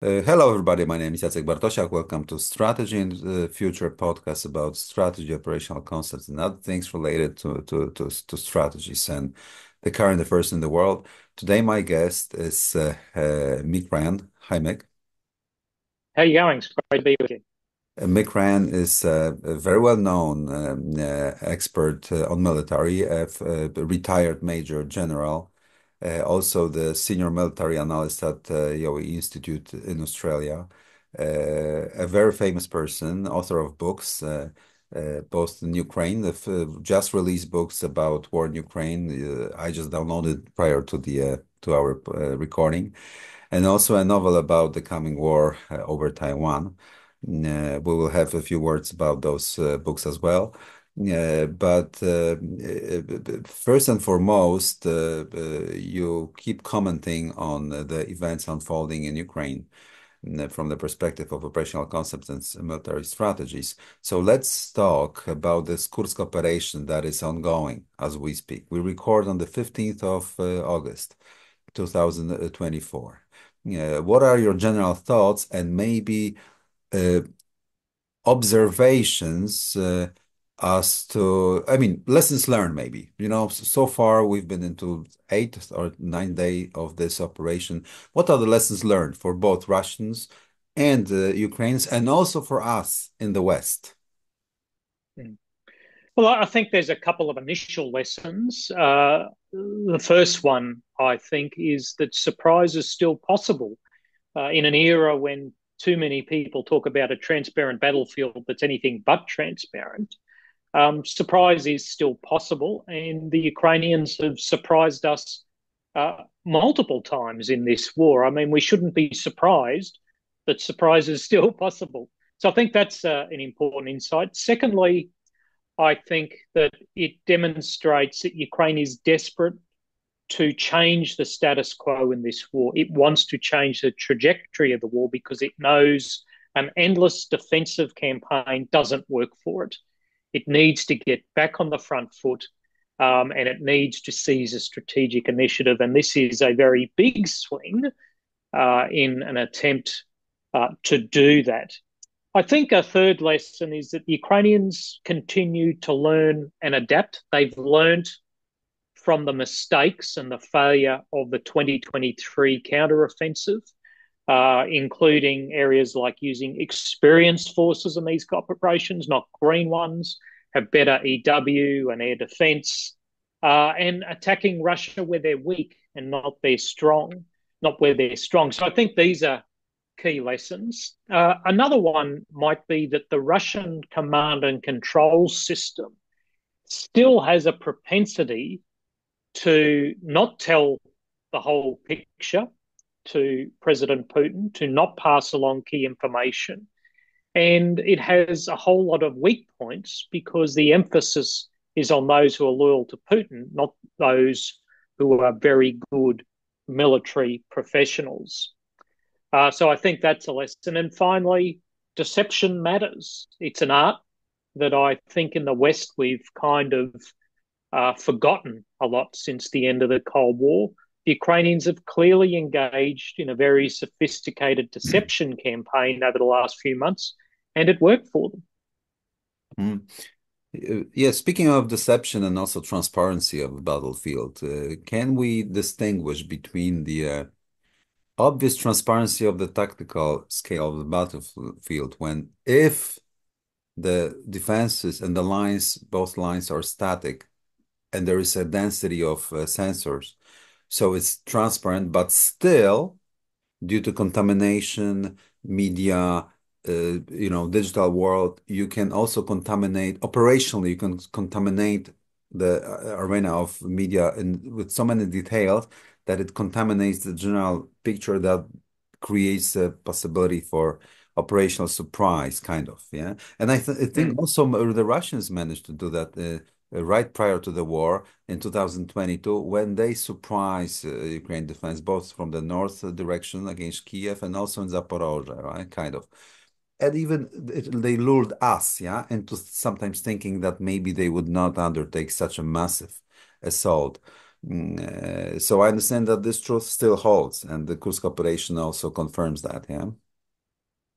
Hello, everybody. My name is Jacek Bartosiak. Welcome to Strategy and Future podcast about strategy, operational concepts, and other things related to strategies and the current affairs in the world. Today, my guest is Mick Ryan. Hi, Mick. How you going? It's great to be with you. Mick Ryan is a very well-known expert on military, retired Major General, also the senior military analyst at 𝗻𝗈 Institute in Australia, a very famous person, author of books, both in Ukraine, just released books about war in Ukraine. I just downloaded prior to our recording, and also a novel about the coming war over Taiwan. We will have a few words about those books as well. But first and foremost, you keep commenting on the events unfolding in Ukraine from the perspective of operational concepts and military strategies. So let's talk about this Kursk operation that is ongoing as we speak. We record on the 15th of August, 2024. What are your general thoughts and maybe uh, observations as to, I mean, lessons learned maybe. So far we've been into 8 or 9 days of this operation. What are the lessons learned for both Russians and Ukrainians, and also for us in the West? Mm. Well, I think there's a couple of initial lessons. The first one, I think, is that surprise is still possible in an era when too many people talk about a transparent battlefield that's anything but transparent. Surprise is still possible, and the Ukrainians have surprised us multiple times in this war. I mean, we shouldn't be surprised that surprise is still possible. So I think that's an important insight. Secondly, I think that it demonstrates that Ukraine is desperate to change the status quo in this war. It wants to change the trajectory of the war because it knows an endless defensive campaign doesn't work for it. It needs to get back on the front foot, and it needs to seize a strategic initiative. And this is a very big swing in an attempt to do that. I think a third lesson is that the Ukrainians continue to learn and adapt. They've learned from the mistakes and the failure of the 2023 counteroffensive, including areas like using experienced forces in these operations, not green ones, have better EW and air defense, and attacking Russia where they're weak and not where they're strong. So I think these are key lessons. Another one might be that the Russian command and control system still has a propensity to not tell the whole picture to President Putin, to not pass along key information. And it has a whole lot of weak points because the emphasis is on those who are loyal to Putin, not those who are very good military professionals. So I think that's a lesson. And finally, deception matters. It's an art that I think in the West we've kind of forgotten a lot since the end of the Cold War. The Ukrainians have clearly engaged in a very sophisticated deception campaign over the last few months, and it worked for them. Mm. Yeah, speaking of deception and also transparency of the battlefield, can we distinguish between the obvious transparency of the tactical scale of the battlefield when if the defenses and the lines, both lines are static and there is a density of sensors, so it's transparent, but still due to contamination, media, digital world, you can also contaminate operationally. You can contaminate the arena of media with so many details that it contaminates the general picture that creates a possibility for operational surprise, kind of. Yeah, and I think Mm. also the Russians managed to do that. Right prior to the war in 2022, when they surprised Ukraine defense, both from the north direction against Kiev and also in Zaporozhye, right? Kind of. And even they lured us, yeah, into sometimes thinking that maybe they would not undertake such a massive assault. So I understand that this truth still holds, and the Kursk operation also confirms that, yeah?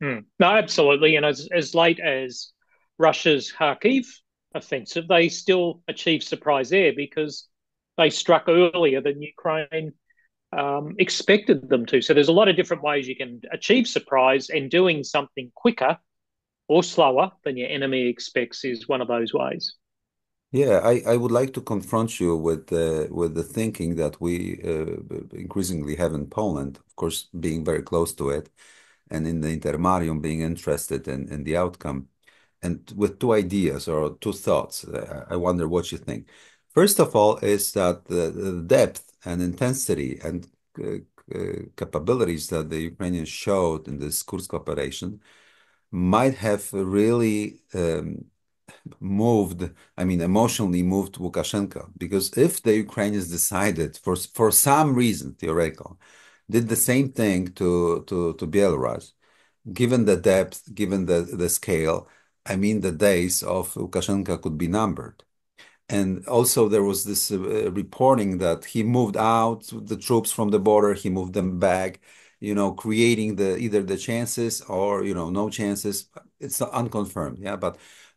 No, absolutely. And as late as Russia's Kharkiv offensive, they still achieved surprise air because they struck earlier than Ukraine expected them to. So there's a lot of different ways you can achieve surprise, and doing something quicker or slower than your enemy expects is one of those ways. Yeah, I would like to confront you with the thinking that we increasingly have in Poland, of course, being very close to it, and in the intermarium being interested in the outcome, and with two ideas or two thoughts. I wonder what you think. First of all, is that the depth and intensity and uh, capabilities that the Ukrainians showed in this Kursk operation might have really emotionally moved Lukashenko. Because if the Ukrainians decided for some reason, theoretical, did the same thing to Belarus, given the depth, given the scale, the days of Lukashenko could be numbered. And also there was this reporting that he moved out the troops from the border, he moved them back, creating either the chances or, no chances. It's unconfirmed, yeah. But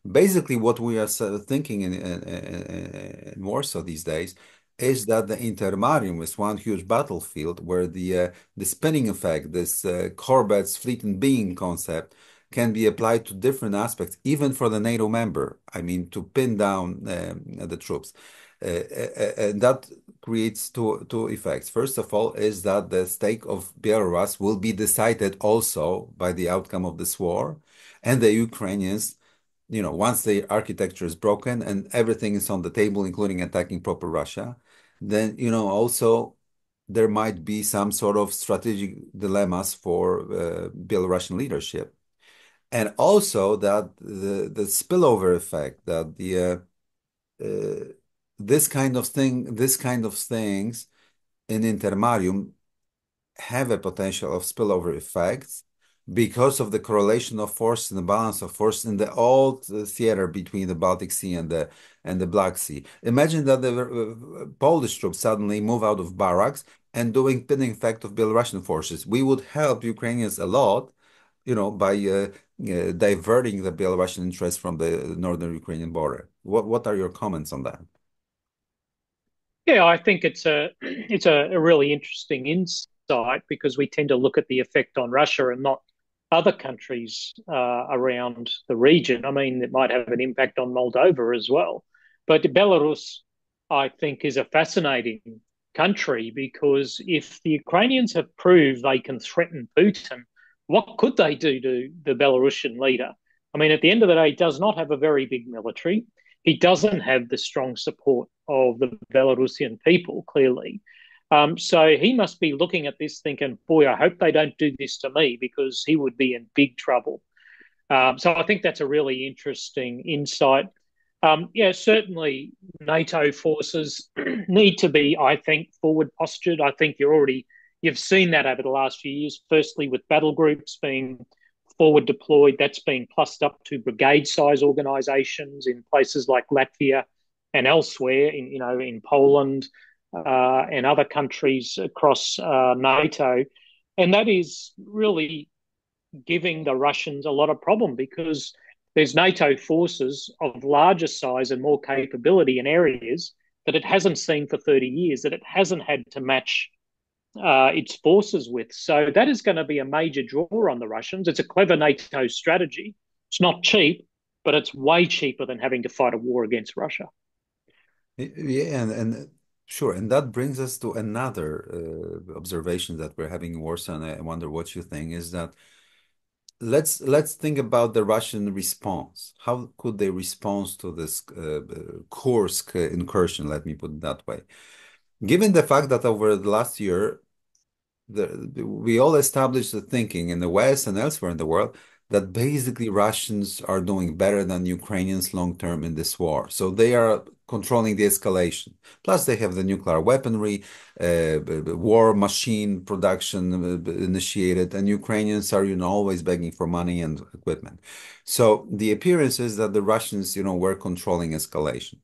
basically what we are thinking in Warsaw these days is that the intermarium is one huge battlefield where the spinning effect, this Corbett's fleet and being concept, can be applied to different aspects, even for the NATO member. To pin down the troops. And that creates two effects. First of all, is that the stake of Belarus will be decided also by the outcome of this war. And the Ukrainians, once the architecture is broken and everything is on the table, including attacking proper Russia, then, also there might be some sort of strategic dilemmas for Belarusian leadership. And also that the spillover effect, that uh, this kind of things in intermarium have a potential of spillover effects because of the correlation of force and the balance of force in the old theater between the Baltic Sea and the Black Sea. Imagine that the Polish troops suddenly move out of barracks and doing pinning effect of Belarusian forces. We would help Ukrainians a lot, by diverting the Belarusian interest from the northern Ukrainian border. What are your comments on that? Yeah, I think it's a really interesting insight because we tend to look at the effect on Russia and not other countries around the region. I mean, it might have an impact on Moldova as well. But Belarus, I think, is a fascinating country because if the Ukrainians have proved they can threaten Putin, what could they do to the Belarusian leader? I mean, at the end of the day, he does not have a very big military. He doesn't have the strong support of the Belarusian people, clearly. So he must be looking at this thinking, boy, I hope they don't do this to me because he would be in big trouble. So I think that's a really interesting insight. Yeah, certainly NATO forces need to be, I think, forward postured. I think you've seen that over the last few years, firstly with battle groups being forward deployed. That's been plussed up to brigade size organizations in places like Latvia and elsewhere in Poland and other countries across NATO. And that is really giving the Russians a lot of problem because there's NATO forces of larger size and more capability in areas that it hasn't seen for 30 years, that it hasn't had to match its forces with. So that is going to be a major draw on the Russians. It's a clever NATO strategy. It's not cheap, but it's way cheaper than having to fight a war against Russia. Yeah, and sure, and that brings us to another observation that we're having in Warsaw, and I wonder what you think, is that let's think about the Russian response. How could they respond to this Kursk incursion, let me put it that way? Given the fact that over the last year, we all established the thinking in the West and elsewhere in the world that basically Russians are doing better than Ukrainians long term in this war. So they are controlling the escalation. Plus, they have the nuclear weaponry, war machine production initiated, and Ukrainians are, always begging for money and equipment. So the appearance is that the Russians, were controlling escalation.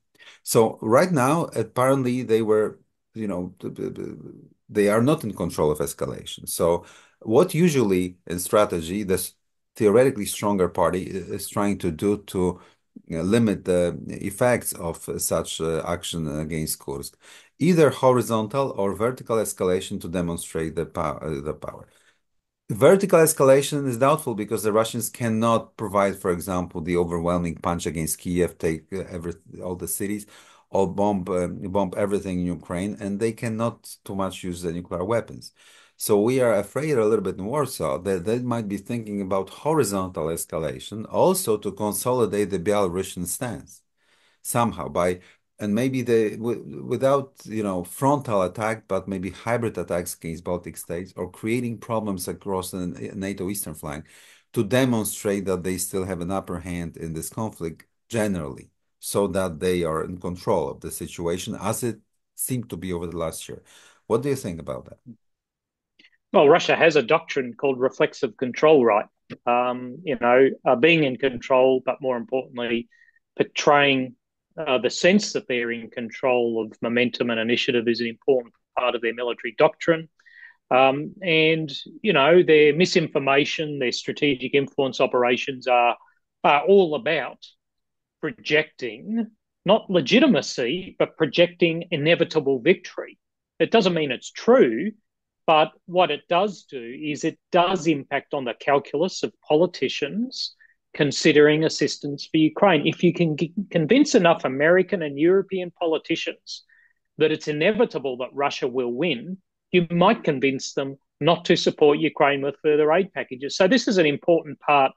So right now, apparently, they were they are not in control of escalation. So what usually in strategy, this theoretically stronger party is trying to do to limit the effects of such action against Kursk, either horizontal or vertical escalation to demonstrate the power. Vertical escalation is doubtful because the Russians cannot provide, for example, the overwhelming punch against Kiev, take all the cities, or bomb everything in Ukraine, and they cannot too much use the nuclear weapons. So we are afraid a little bit in Warsaw that they might be thinking about horizontal escalation, also to consolidate the Belarusian stance somehow and maybe without frontal attack, but maybe hybrid attacks against Baltic states or creating problems across the NATO eastern flank to demonstrate that they still have an upper hand in this conflict generally, so that they are in control of the situation as it seemed to be over the last year. What do you think about that? Well, Russia has a doctrine called reflexive control, right? Being in control, but more importantly, portraying the sense that they're in control of momentum and initiative is an important part of their military doctrine. Their misinformation, their strategic influence operations are all about projecting not legitimacy, but projecting inevitable victory. It doesn't mean it's true, but what it does do is it does impact on the calculus of politicians considering assistance for Ukraine. If you can convince enough American and European politicians that it's inevitable that Russia will win, you might convince them not to support Ukraine with further aid packages. So this is an important part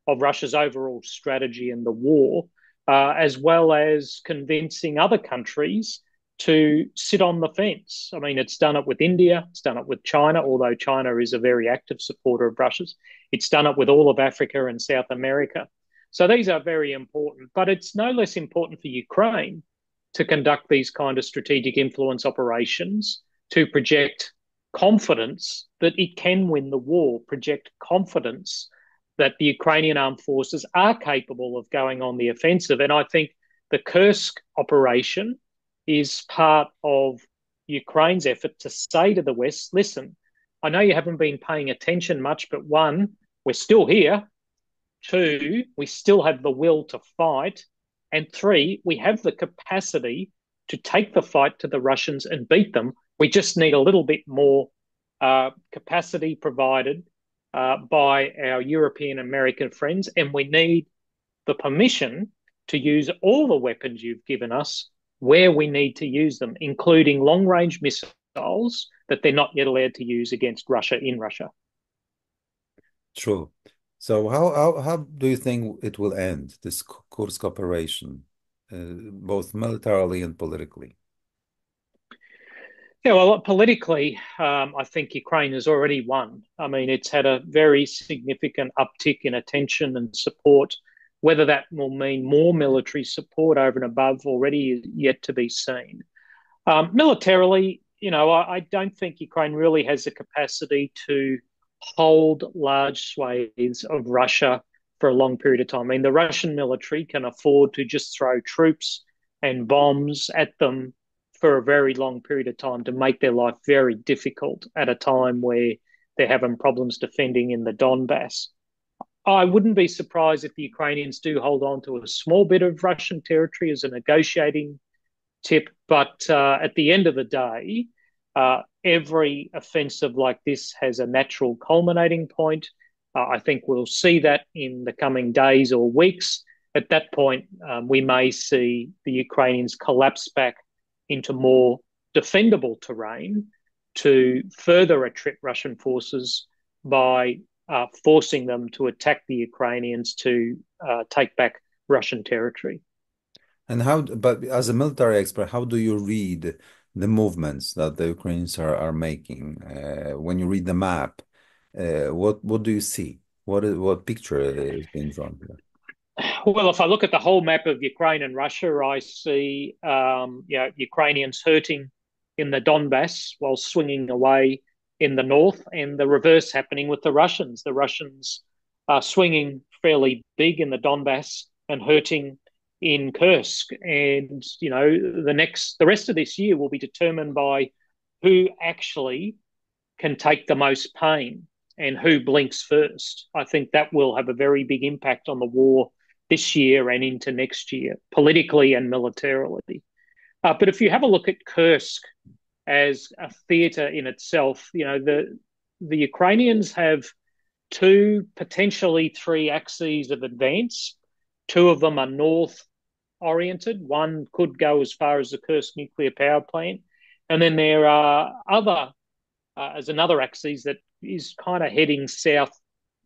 of Russia's overall strategy in the war, as well as convincing other countries to sit on the fence. I mean, it's done it with India, it's done it with China, although China is a very active supporter of Russia's. It's done it with all of Africa and South America. So these are very important, but it's no less important for Ukraine to conduct these kind of strategic influence operations to project confidence that it can win the war, project confidence that the Ukrainian armed forces are capable of going on the offensive. And I think the Kursk operation is part of Ukraine's effort to say to the West, listen, I know you haven't been paying attention much, but one, we're still here. Two, we still have the will to fight. And three, we have the capacity to take the fight to the Russians and beat them. We just need a little bit more capacity provided by our European American friends, and we need the permission to use all the weapons you've given us where we need to use them, including long-range missiles that they're not yet allowed to use against Russia in Russia. True. So how do you think it will end, this Kursk operation, both militarily and politically? Yeah, well, politically, I think Ukraine has already won. I mean, it's had a very significant uptick in attention and support. Whether that will mean more military support over and above already is yet to be seen. Militarily, I don't think Ukraine really has the capacity to hold large swathes of Russia for a long period of time. I mean, the Russian military can afford to just throw troops and bombs at them for a very long period of time to make their life very difficult at a time where they're having problems defending in the Donbass. I wouldn't be surprised if the Ukrainians do hold on to a small bit of Russian territory as a negotiating tip, but at the end of the day, every offensive like this has a natural culminating point. I think we'll see that in the coming days or weeks. At that point, we may see the Ukrainians collapse back into more defendable terrain to further attrit Russian forces by forcing them to attack the Ukrainians to take back Russian territory. But as a military expert, how do you read the movements that the Ukrainians are making? When you read the map, what do you see? What picture is being drawn here? Well, if I look at the whole map of Ukraine and Russia, I see Ukrainians hurting in the Donbass while swinging away in the north, and the reverse happening with the Russians. The Russians are swinging fairly big in the Donbass and hurting in Kursk, and the rest of this year will be determined by who actually can take the most pain and who blinks first. I think that will have a very big impact on the war this year and into next year, politically and militarily. But if you have a look at Kursk as a theatre in itself, the Ukrainians have two, potentially three axes of advance. Two of them are north oriented. One could go as far as the Kursk nuclear power plant. And then there are as another axis that is kind of heading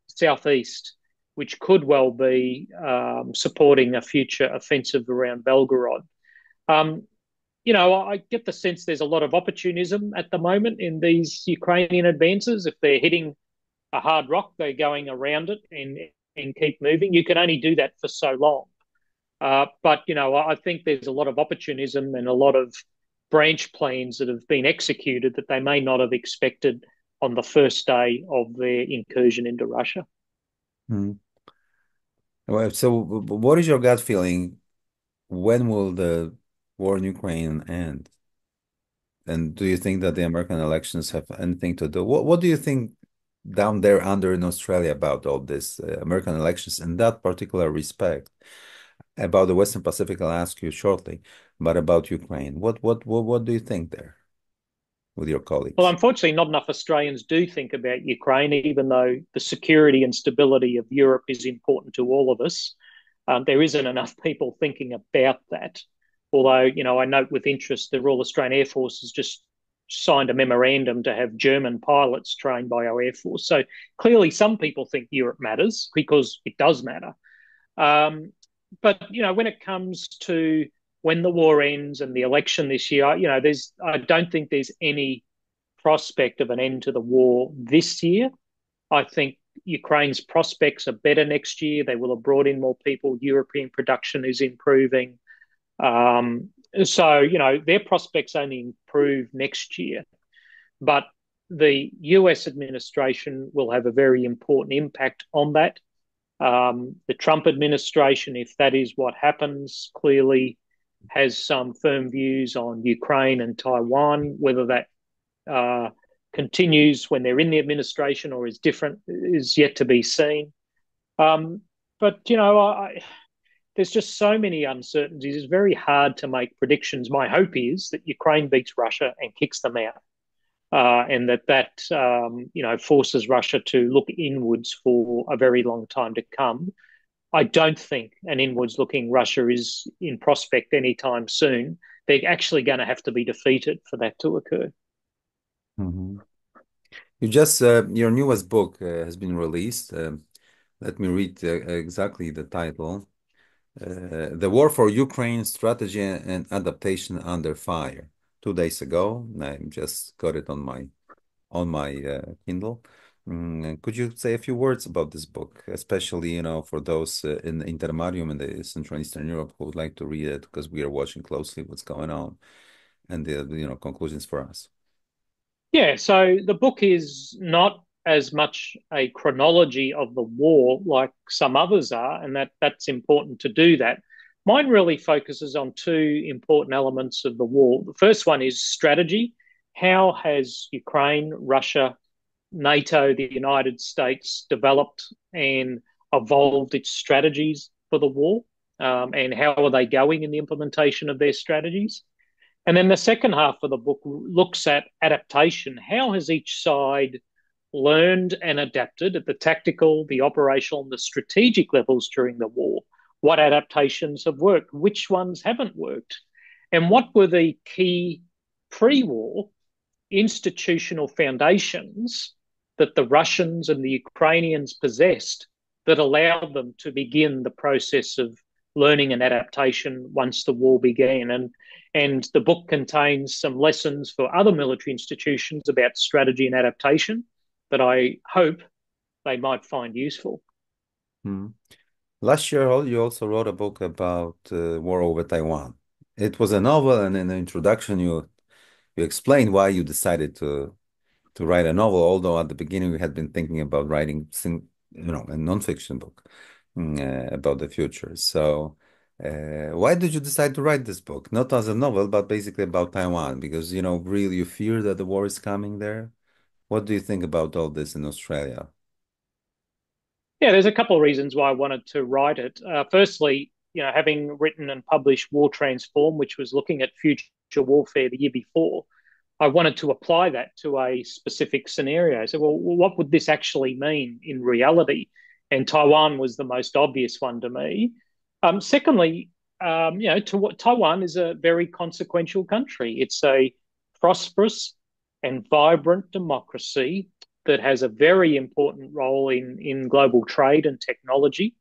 southeast, which could well be supporting a future offensive around Belgorod. I get the sense there's a lot of opportunism at the moment in these Ukrainian advances. If they're hitting a hard rock, they're going around it and keep moving. You can only do that for so long. But I think there's a lot of opportunism and a lot of branch plans that have been executed that they may not have expected on the first day of their incursion into Russia. Hmm. Well, so what is your gut feeling? When will the war in Ukraine end? And do you think that the American elections have anything to do? What do you think down there under in Australia about all this American elections in that particular respect? About the Western Pacific, I'll ask you shortly, but about Ukraine, what do you think there with your Well, colleagues? unfortunately, not enough Australians do think about Ukraine, even though the security and stability of Europe is important to all of us. There isn't enough people thinking about that. Although, I note with interest the Royal Australian Air Force has just signed a memorandum to have German pilots trained by our Air Force. So clearly some people think Europe matters because it does matter. But, when it comes to when the war ends and the election this year, I don't think there's any prospect of an end to the war this year. I think Ukraine's prospects are better next year. They will have brought in more people. European production is improving. Their prospects only improve next year. But the US administration will have a very important impact on that. The Trump administration, if that is what happens, clearly has some firm views on Ukraine and Taiwan. Whether that continues when they're in the administration or is different is yet to be seen. But there's just so many uncertainties. It's very hard to make predictions. My hope is that Ukraine beats Russia and kicks them out. And that forces Russia to look inwards for a very long time to come. I don't think an inwards-looking Russia is in prospect anytime soon. They're actually going to have to be defeated for that to occur. Mm-hmm. Your newest book has been released. Let me read exactly the title. The War for Ukraine, Strategy and Adaptation Under Fire. 2 days ago, I just got it on my Kindle. Could you say a few words about this book, especially for those in Intermarium in the Central Eastern Europe who would like to read it, because we are watching closely what's going on and the conclusions for us. Yeah, so the book is not as much a chronology of the war like some others are, and that's important to do that. Mine really focuses on two important elements of the war. The first one is strategy. How has Ukraine, Russia, NATO, the United States developed and evolved its strategies for the war? And how are they going in the implementation of their strategies? And then the second half of the book looks at adaptation. How has each side learned and adapted at the tactical, the operational, and the strategic levels during the war? What adaptations have worked? Which ones haven't worked? And what were the key pre-war institutional foundations that the Russians and the Ukrainians possessed that allowed them to begin the process of learning and adaptation once the war began? And the book contains some lessons for other military institutions about strategy and adaptation that I hope they might find useful. Hmm. Last year, you also wrote a book about war over Taiwan. It was a novel, and in the introduction, you explained why you decided to write a novel, although at the beginning we had been thinking about writing a nonfiction book about the future. So Why did you decide to write this book? Not as a novel, but basically about Taiwan, because, really you fear that the war is coming there. What do you think about all this in Australia? Yeah, there's a couple of reasons why I wanted to write it. Firstly, having written and published War Transform, which was looking at future warfare the year before, I wanted to apply that to a specific scenario. So, well, what would this actually mean in reality? And Taiwan was the most obvious one to me. Secondly, Taiwan is a very consequential country. It's a prosperous and vibrant democracy that has a very important role in global trade and technology.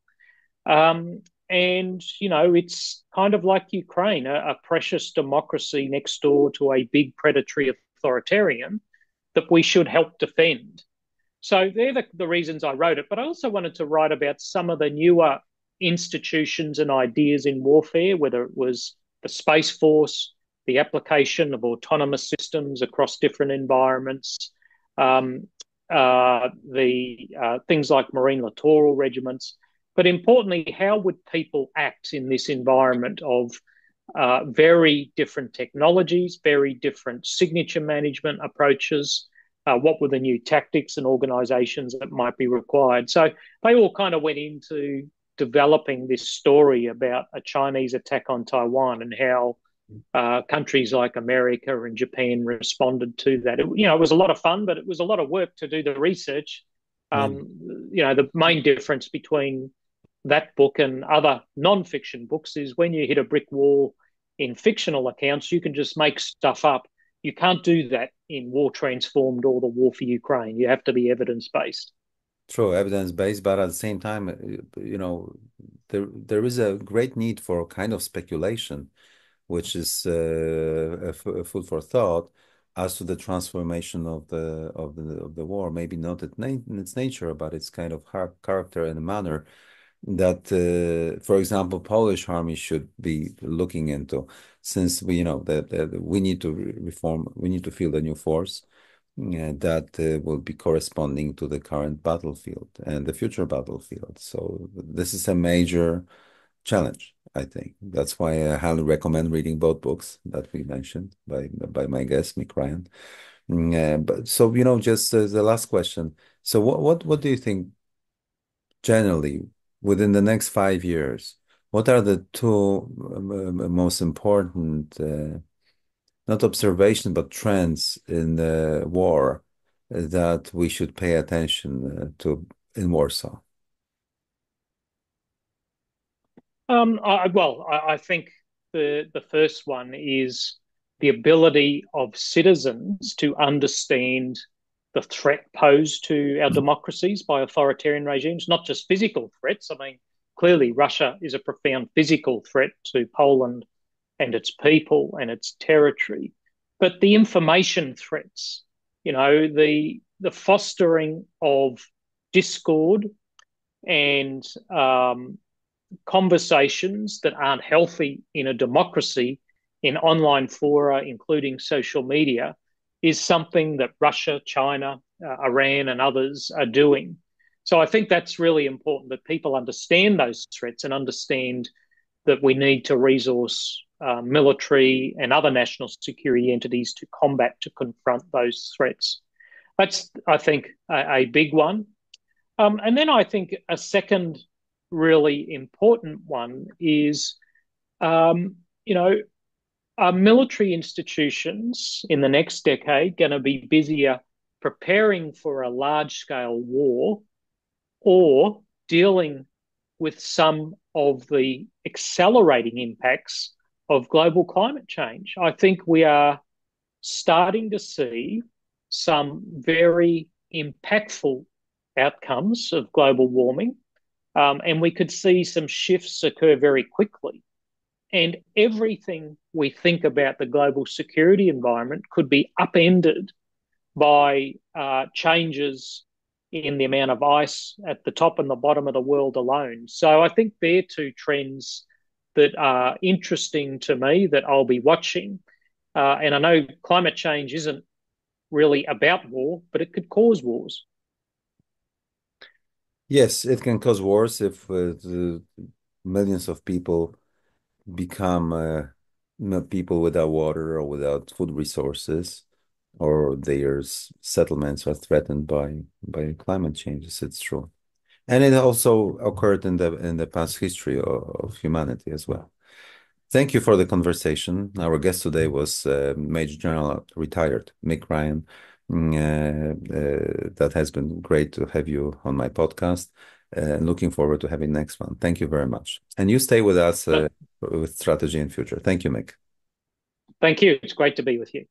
It's kind of like Ukraine, a precious democracy next door to a big predatory authoritarian that we should help defend. So they're the reasons I wrote it. But I also wanted to write about some of the newer institutions and ideas in warfare, whether it was the Space Force, the application of autonomous systems across different environments, things like Marine littoral regiments. But importantly, how would people act in this environment of very different technologies, very different signature management approaches? What were the new tactics and organizations that might be required? So they all kind of went into developing this story about a Chinese attack on Taiwan and how countries like America and Japan responded to that. It was a lot of fun, but it was a lot of work to do the research. Yeah. The main difference between that book and other non-fiction books is when you hit a brick wall in fictional accounts, you can just make stuff up. You can't do that in War Transformed or the War for Ukraine. You have to be evidence-based. True, evidence-based, but at the same time, there is a great need for kind of speculation, which is a food for thought as to the transformation of the war. Maybe not in its nature, but its kind of character and manner that, for example, Polish army should be looking into, since we need to reform, we need to field a new force that will be corresponding to the current battlefield and the future battlefield. So this is a major challenge, I think. That's why I highly recommend reading both books that we mentioned by my guest, Mick Ryan. But so, just the last question. So what do you think generally within the next 5 years? What are the two most important not observation, but trends in the war that we should pay attention to in Warsaw? I think the first one is the ability of citizens to understand the threat posed to our democracies by authoritarian regimes, not just physical threats. I mean, clearly Russia is a profound physical threat to Poland and its people and its territory, but the information threats, the fostering of discord and conversations that aren't healthy in a democracy in online fora, including social media, is something that Russia, China, Iran, and others are doing. So I think that's really important that people understand those threats and understand that we need to resource military and other national security entities to confront those threats. That's, I think, a big one. And then I think a second really important one is, are military institutions in the next decade going to be busier preparing for a large-scale war or dealing with some of the accelerating impacts of global climate change? I think we are starting to see some very impactful outcomes of global warming, and we could see some shifts occur very quickly. And everything we think about the global security environment could be upended by changes in the amount of ice at the top and the bottom of the world alone. So I think they're two trends that are interesting to me that I'll be watching. And I know climate change isn't really about war, but it could cause wars. Yes, it can cause wars if the millions of people become people without water or without food resources, or their settlements are threatened by climate changes. It's true, and it also occurred in the past history of humanity as well. Thank you for the conversation. Our guest today was Major General retired Mick Ryan. That has been great to have you on my podcast. And looking forward to having next one. Thank you very much. And you stay with us with strategy and future. Thank you, Mick. Thank you. It's great to be with you.